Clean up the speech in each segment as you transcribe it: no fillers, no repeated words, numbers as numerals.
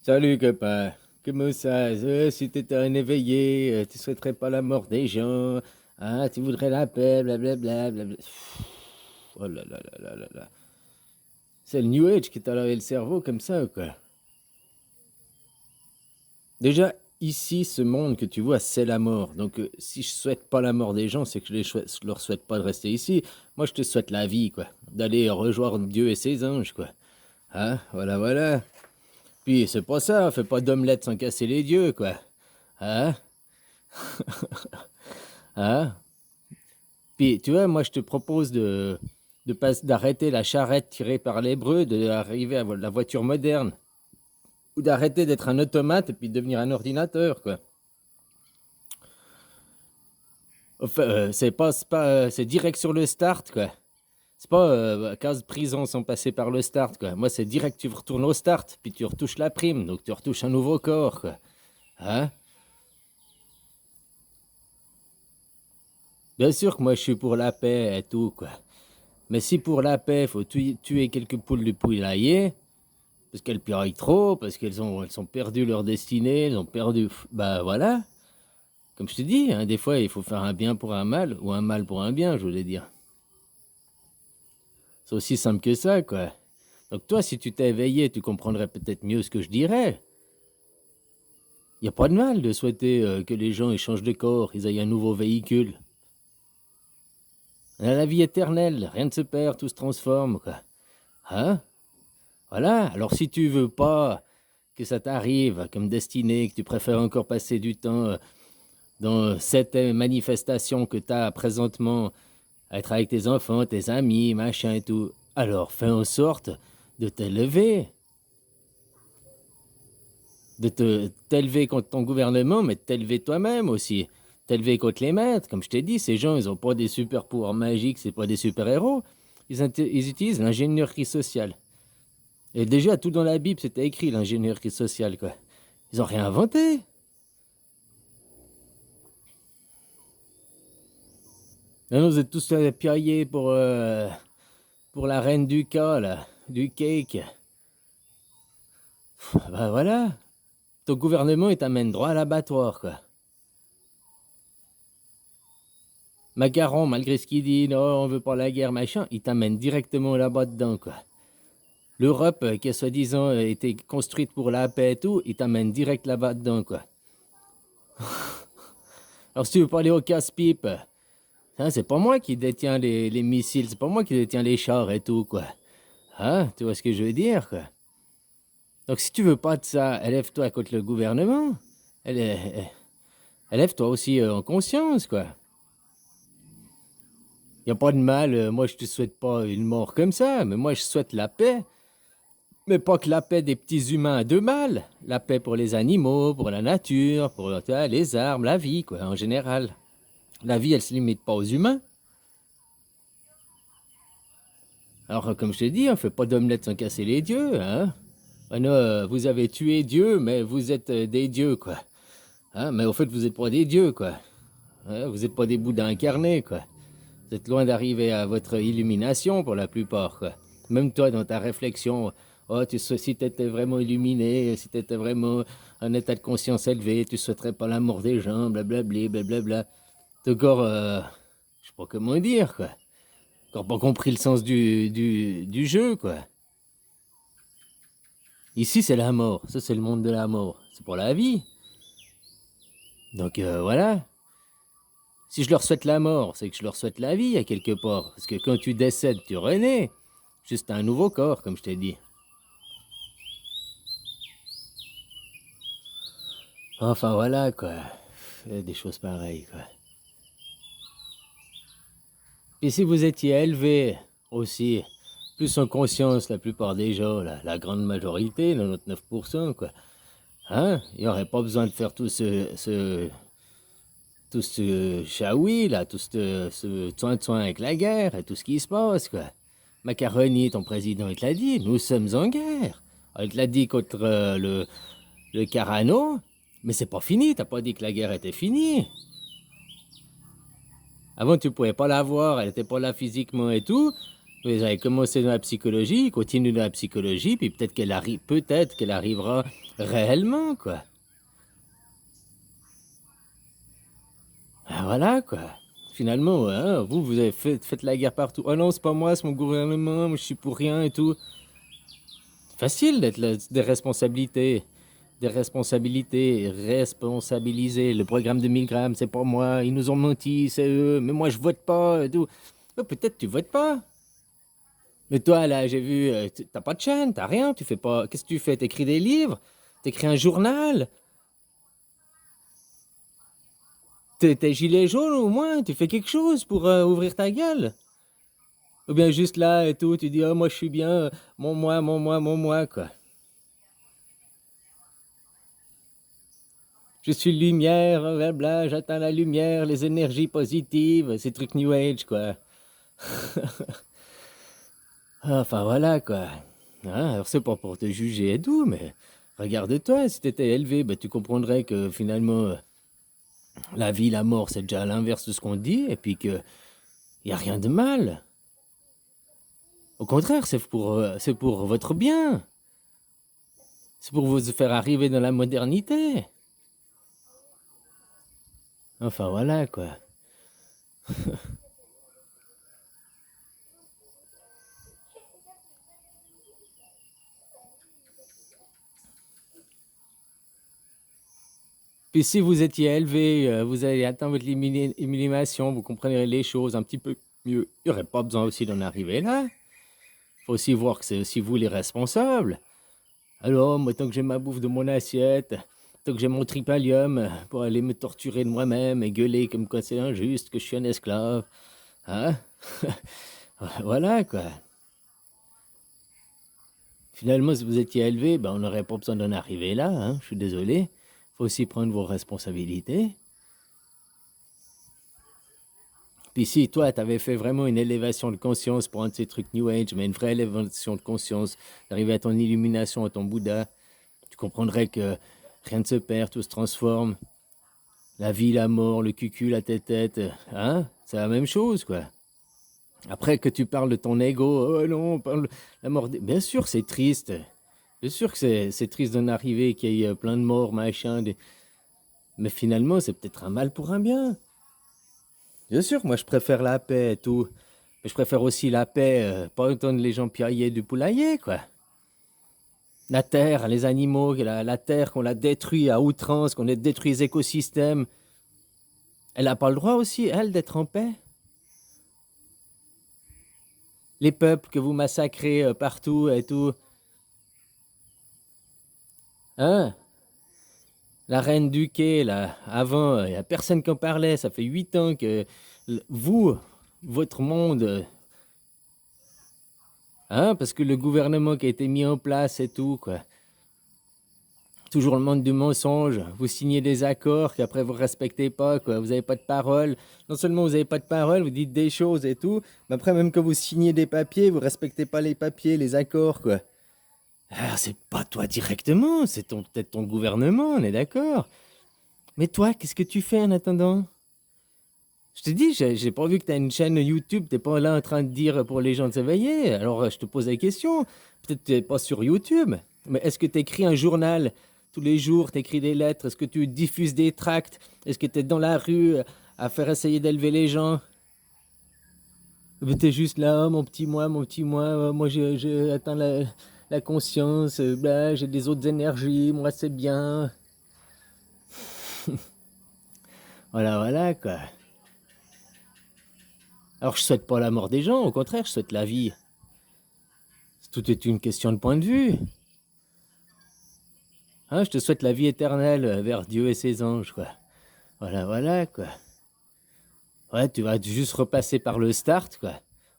Salut copain, comment ça? Si t'étais un éveillé, tu souhaiterais pas la mort des gens, hein, tu voudrais la paix, blablabla, blabla. Oh là là là là là là. C'est le New Age qui t'a lavé le cerveau comme ça ou quoi? Déjà, ici, ce monde que tu vois, c'est la mort. Donc si je souhaite pas la mort des gens, c'est que je leur souhaite pas de rester ici. Moi, je te souhaite la vie, quoi. D'aller rejoindre Dieu et ses anges, quoi. Hein, voilà, voilà. Puis c'est pas ça, fais pas d'omelette sans casser les dieux, quoi. Hein? Hein? Puis, tu vois, moi, je te propose d'arrêter la charrette tirée par l'hébreu, d'arriver à la voiture moderne. Ou d'arrêter d'être un automate et puis de devenir un ordinateur, quoi. Enfin, c'est direct sur le start, quoi. C'est pas 15 prisons sont passées par le start, quoi. Moi, c'est direct, tu retournes au start, puis tu retouches la prime, donc tu retouches un nouveau corps, quoi. Hein? Bien sûr que moi, je suis pour la paix et tout, quoi. Mais si pour la paix, faut tuer quelques poules du poulailler, parce qu'elles piraillent trop, parce elles sont perdues leur destinée, elles ont perdu. Bah voilà, comme je te dis, hein, des fois il faut faire un bien pour un mal, ou un mal pour un bien, je voulais dire. C'est aussi simple que ça, quoi. Donc toi, si tu t'es éveillé, tu comprendrais peut-être mieux ce que je dirais. Il n'y a pas de mal de souhaiter que les gens échangent de corps, ils aient un nouveau véhicule. On a la vie éternelle, rien ne se perd, tout se transforme, quoi. Hein? Voilà, alors si tu veux pas que ça t'arrive comme destinée, que tu préfères encore passer du temps dans cette manifestation que tu as présentement, à être avec tes enfants, tes amis, machin et tout, alors fais en sorte de t'élever, t'élever contre ton gouvernement, mais de t'élever toi-même aussi. T'élever contre les maîtres. Comme je t'ai dit, ces gens, ils n'ont pas des super pouvoirs magiques, c'est pas des super-héros. Ils utilisent l'ingénierie sociale. Et déjà, tout dans la Bible, c'était écrit, l'ingénierie sociale, quoi. Ils ont rien inventé. Maintenant, vous êtes tous piaillés pour la reine du cas, là, du cake. Bah voilà. Ton gouvernement, il t'amène droit à l'abattoir, quoi. Macaron, malgré ce qu'il dit, non, on veut pas la guerre, machin, il t'amène directement là-bas dedans, quoi. L'Europe, qui a soi-disant été construite pour la paix et tout, il t'amène direct là-bas dedans, quoi. Alors si tu veux pas aller au casse-pipe, hein, c'est pas moi qui détiens les missiles, c'est pas moi qui détiens les chars et tout, quoi. Hein, tu vois ce que je veux dire, quoi. Donc si tu veux pas de ça, élève-toi contre le gouvernement. Élève-toi aussi en conscience, quoi. Y a pas de mal, moi je te souhaite pas une mort comme ça, mais moi je souhaite la paix. Mais pas que la paix des petits humains de mal. La paix pour les animaux, pour la nature, pour tu vois, les arbres, la vie, quoi, en général. La vie, elle se limite pas aux humains. Alors, comme je t'ai dit, on fait pas d'omelette sans casser les dieux, hein. Ah non, vous avez tué Dieu, mais vous êtes des dieux, quoi. Hein, mais au fait, vous êtes pas des dieux, quoi. Hein, vous êtes pas des bouddhas incarnés, quoi. Vous êtes loin d'arriver à votre illumination pour la plupart, quoi. Même toi, dans ta réflexion, oh, si t'étais vraiment illuminé, si t'étais vraiment en état de conscience élevé, tu souhaiterais pas la mort des gens, blablabli, blablabla. T'as encore, je sais pas comment dire, quoi. Encore pas compris le sens du jeu, quoi. Ici, c'est la mort. Ça, c'est le monde de la mort. C'est pour la vie. Donc, voilà. Si je leur souhaite la mort, c'est que je leur souhaite la vie à quelque part. Parce que quand tu décèdes, tu renais. Juste un nouveau corps, comme je t'ai dit. Enfin voilà, quoi. Des choses pareilles, quoi. Et si vous étiez élevé aussi, plus en conscience, la plupart des gens, la grande majorité, 99%, quoi. Hein? Il n'y aurait pas besoin de faire tout ce chaoui, là, tout ce soin avec la guerre et tout ce qui se passe, quoi. Macaroni, ton président, il te l'a dit, nous sommes en guerre. Il te l'a dit contre le Carano, mais c'est pas fini, t'as pas dit que la guerre était finie. Avant, tu pouvais pas la voir, elle était pas là physiquement et tout, Vous avez commencé dans la psychologie, continue dans la psychologie, puis peut-être qu'elle arrivera réellement, quoi. Ah, voilà, quoi. Finalement, hein, vous avez fait la guerre partout. Oh non, c'est pas moi, c'est mon gouvernement, moi je suis pour rien et tout. C'est facile d'être des responsabilités. Des responsabilités, responsabiliser. Le programme de 1000 grammes, c'est pas moi, ils nous ont menti, c'est eux, mais moi je vote pas et tout. Peut-être tu votes pas. Mais toi, là, j'ai vu, t'as pas de chaîne, t'as rien, tu fais pas. Qu'est-ce que tu fais? T'écris des livres? T'écris un journal? T'es gilet jaune au moins? Tu fais quelque chose pour ouvrir ta gueule? Ou bien juste là et tout, tu dis, oh, moi je suis bien, mon moi, quoi. Je suis lumière, blabla, j'atteins la lumière, les énergies positives, ces trucs New Age, quoi. Enfin voilà, quoi. Hein, alors c'est pas pour te juger et tout, mais regarde-toi, si t'étais élevé, bah, tu comprendrais que finalement, la vie, la mort, c'est déjà l'inverse de ce qu'on dit, et puis que y a rien de mal. Au contraire, c'est pour votre bien. C'est pour vous faire arriver dans la modernité. Enfin voilà, quoi. Puis si vous étiez élevé, vous allez atteindre votre élimination, vous comprendrez les choses un petit peu mieux. Il n'y aurait pas besoin aussi d'en arriver là. Faut aussi voir que c'est aussi vous les responsables. Alors, moi, tant que j'ai ma bouffe de mon assiette, tant que j'ai mon tripalium pour aller me torturer de moi-même et gueuler comme quoi c'est injuste, que je suis un esclave, hein? Voilà, quoi. Finalement, si vous étiez élevé, ben, on n'aurait pas besoin d'en arriver là, hein? Je suis désolé. Faut aussi prendre vos responsabilités. Puis si toi, tu avais fait vraiment une élévation de conscience pour un de ces trucs New Age, mais une vraie élévation de conscience, d'arriver à ton illumination, à ton Bouddha, tu comprendrais que rien ne se perd, tout se transforme. La vie, la mort, le cucul, la tête, hein? C'est la même chose, quoi. Après que tu parles de ton ego, oh non, on parle de la mort. Bien sûr, c'est triste. Bien sûr que c'est triste d'en arriver, qu'il y ait plein de morts, machin. Mais finalement, c'est peut-être un mal pour un bien. Bien sûr, moi je préfère la paix et tout. Mais je préfère aussi la paix, pas entendre les gens piailler du poulailler, quoi. La terre, les animaux, la terre qu'on a détruit à outrance, qu'on a détruit les écosystèmes. Elle n'a pas le droit aussi, elle, d'être en paix. Les peuples que vous massacrez partout et tout. Hein? La reine du quai, là, avant, il n'y a personne qui en parlait. Ça fait 8 ans que vous, votre monde, hein, parce que le gouvernement qui a été mis en place et tout, quoi. Toujours le monde du mensonge. Vous signez des accords qu'après vous respectez pas, quoi. Vous n'avez pas de parole. Non seulement vous n'avez pas de parole, vous dites des choses et tout, mais après, même que vous signez des papiers, vous respectez pas les papiers, les accords, quoi. Ah, c'est pas toi directement, c'est peut-être ton gouvernement, on est d'accord. Mais toi, qu'est-ce que tu fais en attendant? Je te dis, j'ai pas vu que t'as une chaîne YouTube, t'es pas là en train de dire pour les gens de s'éveiller. Alors je te pose la question, peut-être t'es pas sur YouTube, mais est-ce que t'écris un journal tous les jours, t'écris des lettres, est-ce que tu diffuses des tracts, est-ce que t'es dans la rue à faire essayer d'élever les gens? Ou bien t'es juste là, oh, mon petit moi, moi j'ai atteint la conscience, bah, j'ai des autres énergies, moi c'est bien. Voilà, voilà quoi. Alors je souhaite pas la mort des gens, au contraire, je souhaite la vie. Tout est une question de point de vue. Hein, je te souhaite la vie éternelle vers Dieu et ses anges, quoi. Voilà, voilà, quoi. Ouais, tu vas juste repasser par le start, quoi.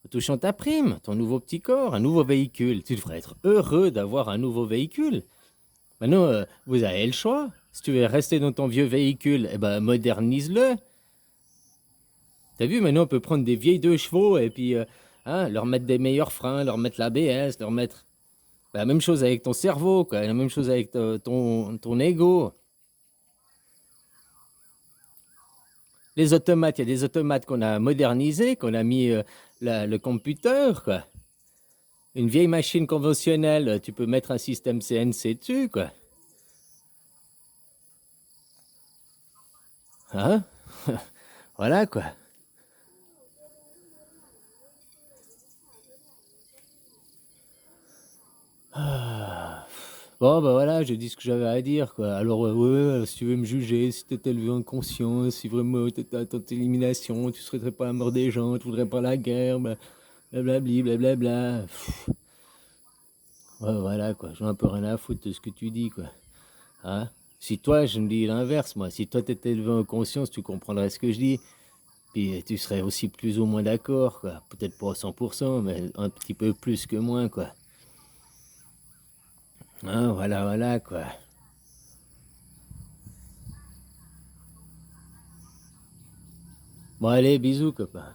En touchant ta prime, ton nouveau petit corps, un nouveau véhicule. Tu devrais être heureux d'avoir un nouveau véhicule. Maintenant, vous avez le choix. Si tu veux rester dans ton vieux véhicule, eh ben, modernise-le. T'as vu, maintenant, on peut prendre des vieilles 2 chevaux et puis, hein, leur mettre des meilleurs freins, leur mettre l'ABS, leur mettre... La même chose avec ton cerveau, quoi. La même chose avec ton ego. Les automates, il y a des automates qu'on a modernisés, qu'on a mis le computer, quoi. Une vieille machine conventionnelle, tu peux mettre un système CNC dessus, quoi. Hein? Voilà, quoi. Ah. Bon, bah voilà, j'ai dit ce que j'avais à dire, quoi. Alors, ouais, si tu veux me juger, si t'étais élevé en conscience, si vraiment t'étais à ton élimination, tu souhaiterais pas la mort des gens, tu voudrais pas la guerre, bah, blablabli, blablabla. Ouais, voilà, quoi. J'ai un peu rien à foutre de ce que tu dis, quoi. Hein? Si toi, je me dis l'inverse, moi, si toi t'étais élevé en conscience, tu comprendrais ce que je dis. Puis tu serais aussi plus ou moins d'accord, quoi. Peut-être pas à 100%, mais un petit peu plus que moins, quoi. Hein, voilà, voilà, quoi. Bon, allez, bisous, copain.